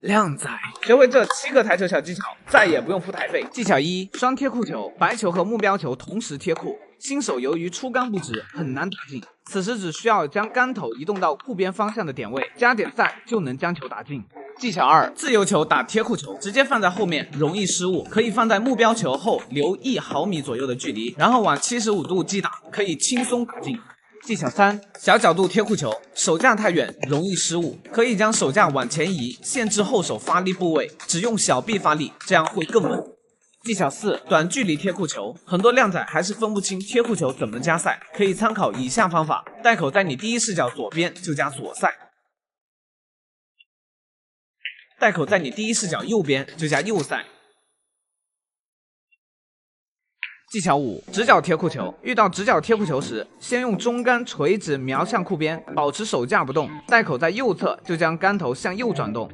靓仔，学会这7个台球小技巧，再也不用付台费。技巧1：双贴库球，白球和目标球同时贴库。新手由于出杆不直，很难打进，此时只需要将杆头移动到库边方向的点位，加点赛就能将球打进。技巧2：自由球打贴库球，直接放在后面容易失误，可以放在目标球后留1毫米左右的距离，然后往75度击打，可以轻松打进。技巧3：小角度贴库球，手架太远容易失误，可以将手架往前移，限制后手发力部位，只用小臂发力，这样会更稳。技巧4：短距离贴库球，很多靓仔还是分不清贴库球怎么加赛，可以参考以下方法：袋口在你第一视角左边就加左赛，袋口在你第一视角右边就加右赛。技巧5：直角贴库球，遇到直角贴库球时，先用中杆垂直瞄向库边，保持手架不动，袋口在右侧就将杆头向右转动，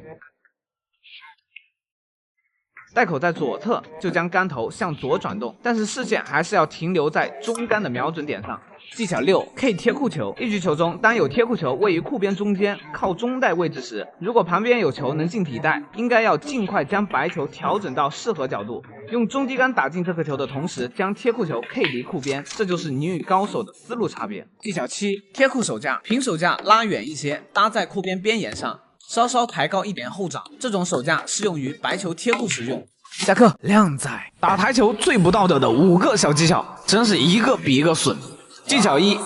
袋口在左侧就将杆头向左转动，但是视线还是要停留在中杆的瞄准点上。技巧6： K 贴库球，一局球中，当有贴库球位于库边中间靠中袋位置时，如果旁边有球能进底袋，应该要尽快将白球调整到适合角度，用中低杆打进这颗球的同时，将贴库球 K 离库边，这就是你与高手的思路差别。技巧7：贴库手架，平手架拉远一些，搭在库边边沿上，稍稍抬高一点后掌，这种手架适用于白球贴库时用。下课，靓仔，打台球最不道德的5个小技巧，真是一个比一个损。技巧1：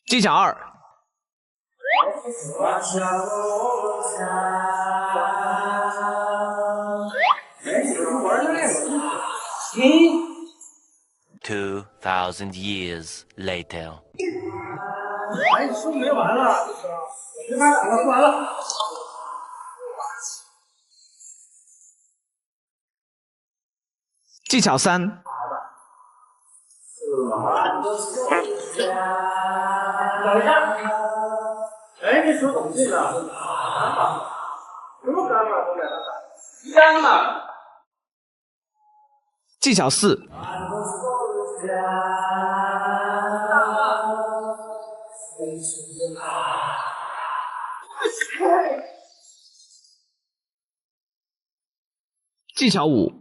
技巧2： 2,000 years later. 哎，书没完了，别拍了，不完了。技巧3：等一下，哎，这球怎么进的？什么杆嘛，都在那打，一杆嘛。技巧4：技巧5：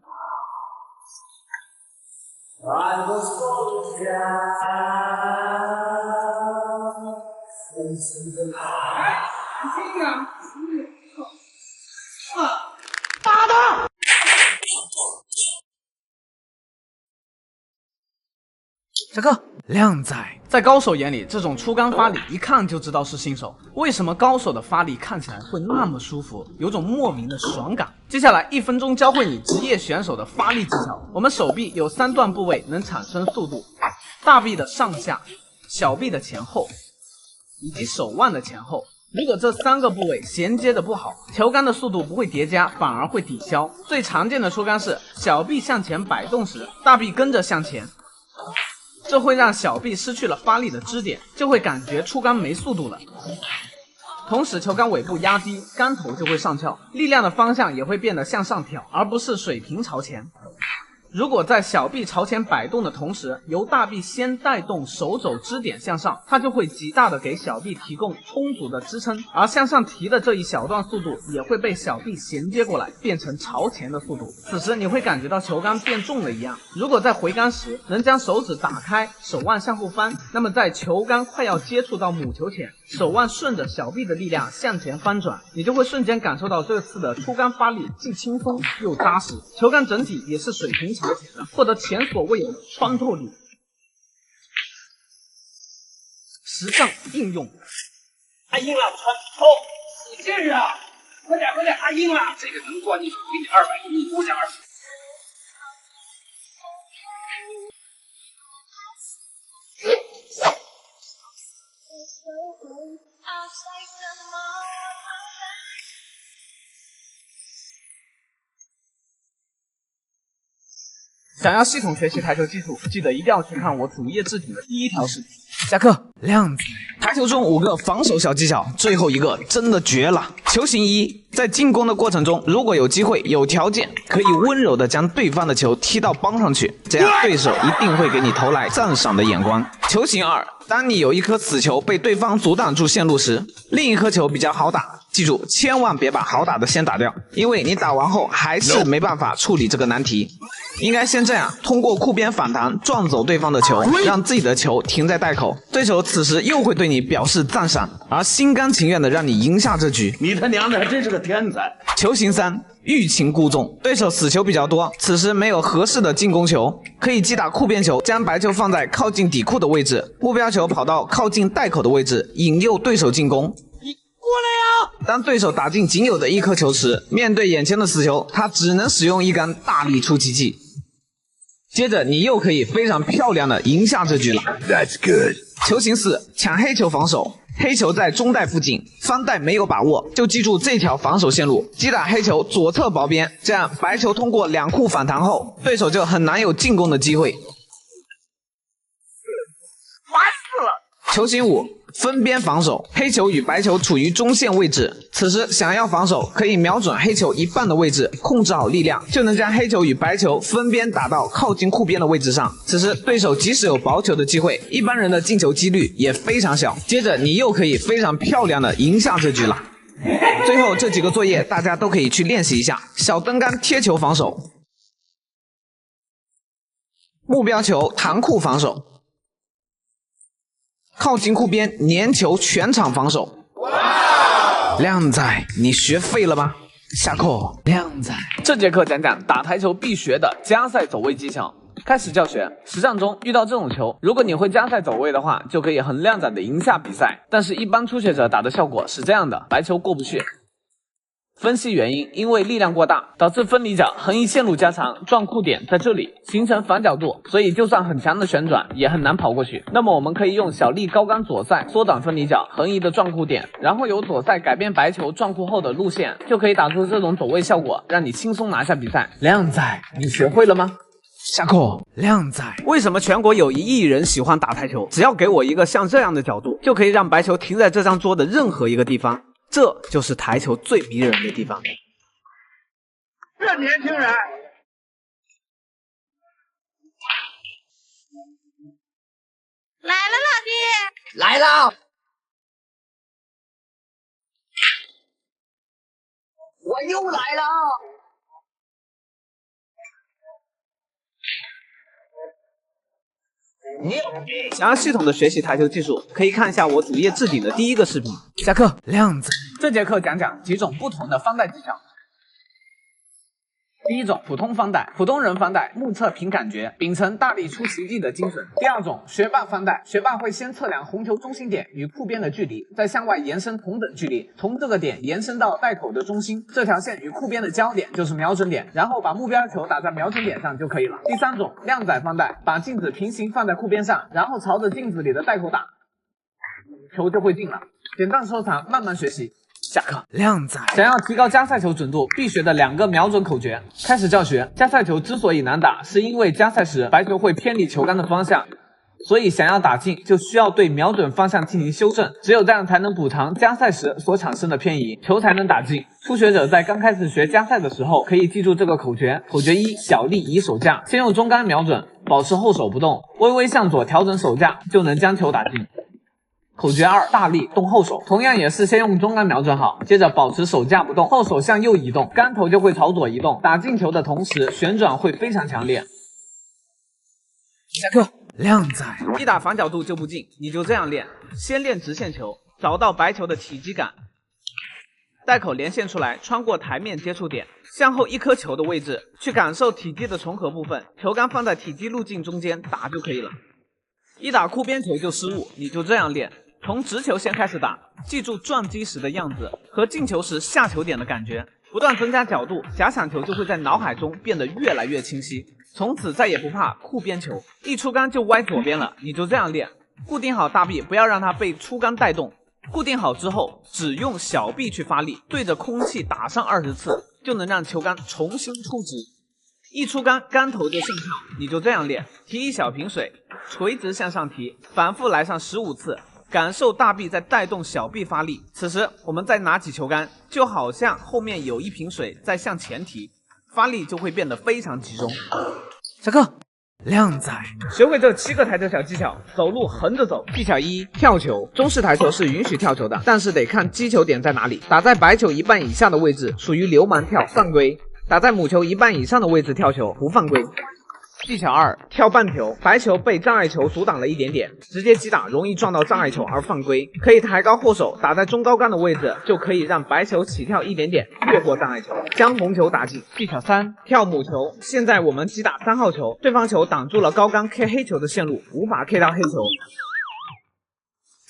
打的。下课，靓仔，在高手眼里，这种出杆发力一看就知道是新手。为什么高手的发力看起来会那么舒服，有种莫名的爽感？接下来1分钟教会你职业选手的发力技巧。我们手臂有3段部位能产生速度：大臂的上下、小臂的前后以及手腕的前后。如果这3个部位衔接的不好，球杆的速度不会叠加，反而会抵消。最常见的出杆是小臂向前摆动时，大臂跟着向前，这会让小臂失去了发力的支点，就会感觉出杆没速度了。同时球杆尾部压低，杆头就会上翘，力量的方向也会变得向上挑，而不是水平朝前。如果在小臂朝前摆动的同时，由大臂先带动手肘支点向上，它就会极大的给小臂提供充足的支撑，而向上提的这一小段速度也会被小臂衔接过来，变成朝前的速度。此时你会感觉到球杆变重了一样。如果在回杆时能将手指打开，手腕向后翻，那么在球杆快要接触到母球前，手腕顺着小臂的力量向前翻转，你就会瞬间感受到这次的出杆发力既轻松又扎实，球杆整体也是水平朝前的，获得前所未有的穿透力。实战应用，太硬了，穿透，使劲啊！快点，快点，太硬了，这个能过你，给你200，你多加20。想要系统学习台球技术，记得一定要去看我主页置顶的第1条视频。下课，靓仔。台球中5个防守小技巧，最后一个真的绝了。球型1，在进攻的过程中，如果有机会、有条件，可以温柔的将对方的球踢到帮上去，这样对手一定会给你投来赞赏的眼光。球型2，当你有一颗死球被对方阻挡住线路时，另一颗球比较好打。记住，千万别把好打的先打掉，因为你打完后还是没办法处理这个难题。应该先这样，通过库边反弹撞走对方的球，让自己的球停在袋口，对手此时又会对你表示赞赏，而心甘情愿的让你赢下这局。你他娘的还真是个天才！球型3，欲擒故纵，对手死球比较多，此时没有合适的进攻球，可以击打库边球，将白球放在靠近底库的位置，目标球跑到靠近袋口的位置，引诱对手进攻。过来啊！当对手打进仅有的一颗球时，面对眼前的死球，他只能使用一杆大力出奇迹。接着你又可以非常漂亮的赢下这局了。That's good。球型4，抢黑球防守。黑球在中袋附近，方袋没有把握，就记住这条防守线路，击打黑球左侧薄边，这样白球通过2库反弹后，对手就很难有进攻的机会。烦死了！球型5，分边防守，黑球与白球处于中线位置，此时想要防守，可以瞄准黑球一半的位置，控制好力量，就能将黑球与白球分边打到靠近库边的位置上。此时对手即使有保球的机会，一般人的进球几率也非常小。接着你又可以非常漂亮的赢下这局了。最后这几个作业大家都可以去练习一下：小灯杆贴球防守，目标球弹库防守，靠近库边粘球全场防守。靓仔，你学废了吗？下课。靓仔，这节课讲讲打台球必学的加塞走位技巧。开始教学。实战中遇到这种球，如果你会加塞走位的话，就可以很靓仔的赢下比赛。但是，一般初学者打的效果是这样的：白球过不去。分析原因，因为力量过大，导致分离角横移线路加长，撞库点在这里形成反角度，所以就算很强的旋转也很难跑过去。那么我们可以用小力高杆左塞缩短分离角，横移的撞库点，然后由左塞改变白球撞库后的路线，就可以打出这种走位效果，让你轻松拿下比赛。靓仔，你学会了吗？下课。靓仔，为什么全国有1亿人喜欢打台球？只要给我一个像这样的角度，就可以让白球停在这张桌的任何一个地方。这就是台球最迷人的地方。这年轻人，来了，老弟。来了，我又来了。想要系统的学习台球技术，可以看一下我主页置顶的第1个视频。下课。靓仔，这节课讲讲几种不同的方袋技巧。第一种，普通方袋，普通人方袋，目测凭感觉，秉承大力出奇迹的精神。第二种，学霸方袋，学霸会先测量红球中心点与库边的距离，再向外延伸同等距离，从这个点延伸到袋口的中心，这条线与库边的交点就是瞄准点，然后把目标球打在瞄准点上就可以了。第三种，靓仔方袋，把镜子平行放在库边上，然后朝着镜子里的袋口打，球就会进了。点赞收藏，慢慢学习。下课。靓仔，想要提高加塞球准度，必学的2个瞄准口诀。开始教学。加塞球之所以难打，是因为加塞时白球会偏离球杆的方向，所以想要打进，就需要对瞄准方向进行修正，只有这样才能补偿加塞时所产生的偏移，球才能打进。初学者在刚开始学加塞的时候，可以记住这个口诀。口诀1：小力移手架，先用中杆瞄准，保持后手不动，微微向左调整手架，就能将球打进。口诀2：大力动后手，同样也是先用中杆瞄准好，接着保持手架不动，后手向右移动，杆头就会朝左移动，打进球的同时旋转会非常强烈。下课。靓仔，一打反角度就不进，你就这样练：先练直线球，找到白球的体积感，袋口连线出来，穿过台面接触点，向后1颗球的位置，去感受体积的重合部分，球杆放在体积路径中间打就可以了。一打库边球就失误，你就这样练：从直球先开始打，记住撞击时的样子和进球时下球点的感觉，不断增加角度，假想球就会在脑海中变得越来越清晰。从此再也不怕库边球，一出杆就歪左边了，你就这样练：固定好大臂，不要让它被出杆带动。固定好之后，只用小臂去发力，对着空气打上20次，就能让球杆重新出直。一出杆，杆头就上跳，你就这样练：提一小瓶水，垂直向上提，反复来上15次，感受大臂在带动小臂发力。此时我们再拿起球杆，就好像后面有一瓶水在向前提，发力就会变得非常集中。下课。靓仔，学会这7个台球小技巧，走路横着走。技巧1：跳球。中式台球是允许跳球的，但是得看击球点在哪里。打在白球一半以下的位置属于流氓跳，犯规；打在母球一半以上的位置跳球不犯规。技巧2：跳半球。白球被障碍球阻挡了一点点，直接击打容易撞到障碍球而犯规，可以抬高后手，打在中高杆的位置，就可以让白球起跳一点点，越过障碍球，将红球打进。技巧3：跳母球。现在我们击打3号球，对方球挡住了高杆 K 黑球的线路，无法 K 到黑球。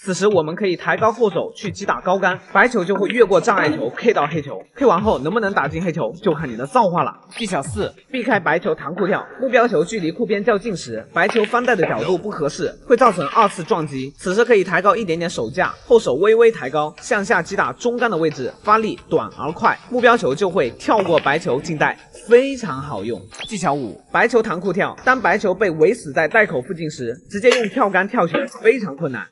此时我们可以抬高后手去击打高杆，白球就会越过障碍球 K 到黑球。K 完后能不能打进黑球，就看你的造化了。技巧4：避开白球弹库跳。目标球距离库边较近时，白球翻带的角度不合适，会造成2次撞击。此时可以抬高一点点手架，后手微微抬高，向下击打中杆的位置，发力短而快，目标球就会跳过白球进袋，非常好用。技巧5：白球弹库跳。当白球被围死在袋口附近时，直接用跳杆跳球非常困难。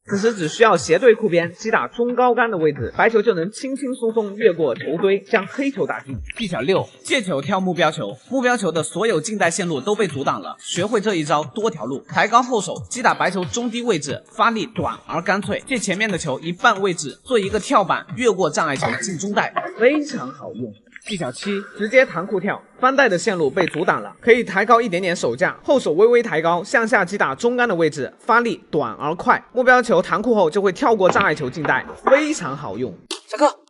此时只需要斜对库边击打中高杆的位置，白球就能轻轻松松越过球堆，将黑球打进。技巧6：借球跳目标球。目标球的所有近袋线路都被阻挡了，学会这一招多条路。抬高后手击打白球中低位置，发力短而干脆，借前面的球一半位置做一个跳板，越过障碍球进中袋，非常好用。技巧7：直接弹库跳。翻带的线路被阻挡了，可以抬高一点点手架，后手微微抬高，向下击打中杆的位置，发力短而快，目标球弹库后就会跳过障碍球进袋，非常好用。下课。